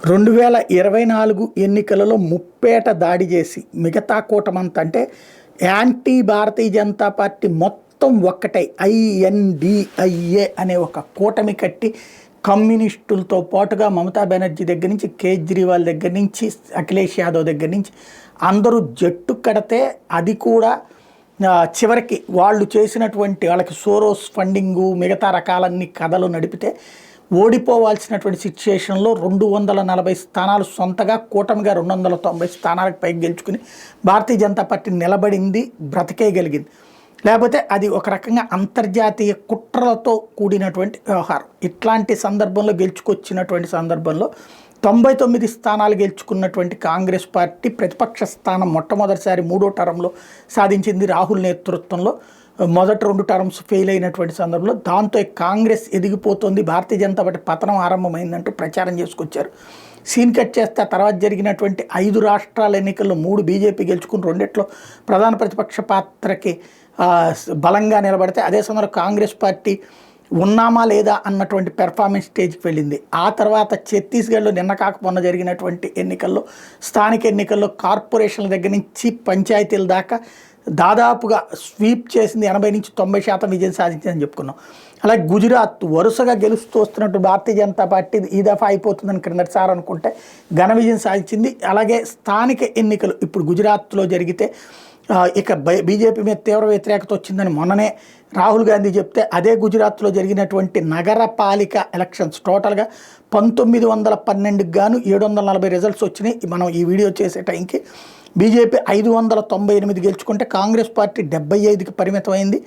2024 ఎన్నికలలో ముప్పేట దాడి చేసి మిగతా కూటమంతా అంటే యాంటీ భారతీయ జనతా పార్టీ మొత్తం ఒక్కటై INDIA అనే ఒక కూటమి కట్టి కమ్యూనిస్టులతో పాటుగా మమతా బెనర్జీ దగ్గర నుంచి కేజ్రీవాల్ దగ్గర నుంచి అఖిలేష్ యాదవ్ దగ్గర నుంచి అందరూ జట్టు కడితే అది కూడా చివరికి వాళ్ళు చేసినటువంటి వాళ్ళకి సోరోస్ ఫండింగు మిగతా రకాలన్నీ కథలు నడిపితే ఓడిపోవాల్సినటువంటి సిచ్యుయేషన్లో 240 స్థానాలు సొంతగా కూటమిగా 290 స్థానాలకు పైకి గెలుచుకుని భారతీయ జనతా పార్టీ నిలబడింది, బ్రతికేయగలిగింది. లేకపోతే అది ఒక రకంగా అంతర్జాతీయ కుట్రలతో కూడినటువంటి వ్యవహారం. ఇట్లాంటి సందర్భంలో గెలుచుకొచ్చినటువంటి సందర్భంలో 99 స్థానాలు గెలుచుకున్నటువంటి కాంగ్రెస్ పార్టీ ప్రతిపక్ష స్థానం మొట్టమొదటిసారి 3వ టర్మ్లో సాధించింది రాహుల్ నేతృత్వంలో. మొదటి 2 టర్మ్స్ ఫెయిల్ అయినటువంటి సందర్భంలో దాంతో కాంగ్రెస్ ఎదిగిపోతుంది, భారతీయ జనతా పార్టీ పతనం ఆరంభమైందంటూ ప్రచారం చేసుకొచ్చారు. సీన్ కట్ చేస్తే తర్వాత జరిగినటువంటి 5 రాష్ట్రాల ఎన్నికల్లో 3 బీజేపీ గెలుచుకుని 2 ప్రధాన ప్రతిపక్ష పాత్రకి బలంగా నిలబడితే అదే సమయంలో కాంగ్రెస్ పార్టీ ఉన్నామా లేదా అన్నటువంటి పెర్ఫార్మెన్స్ స్టేజ్కి వెళ్ళింది. ఆ తర్వాత ఛత్తీస్గఢ్లో నిన్న కాకపోన్న జరిగినటువంటి ఎన్నికల్లో స్థానిక ఎన్నికల్లో కార్పొరేషన్ల దగ్గర నుంచి పంచాయతీల దాకా దాదాపుగా స్వీప్ చేసింది, 80 నుంచి 90% విజయం సాధించిందని చెప్పుకున్నాం. అలాగే గుజరాత్ వరుసగా గెలుస్తూ వస్తున్నట్టు భారతీయ జనతా పార్టీ ఈ దఫా అయిపోతుందని క్రిందటిసారి అనుకుంటే ఘన విజయం సాధించింది. అలాగే స్థానిక ఎన్నికలు ఇప్పుడు గుజరాత్లో జరిగితే ఇక బీజేపీ మీద తీవ్ర వ్యతిరేకత వచ్చిందని మొన్ననే రాహుల్ గాంధీ చెప్తే అదే గుజరాత్లో జరిగినటువంటి నగరపాలిక ఎలక్షన్స్ టోటల్గా 1912కి గాను 740 రిజల్ట్స్ వచ్చినాయి. మనం ఈ వీడియో చేసే టైంకి బీజేపీ 598 గెలుచుకుంటే కాంగ్రెస్ పార్టీ 75కి పరిమితమైంది,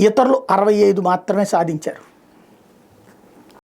ఇతరులు 65 మాత్రమే సాధించారు.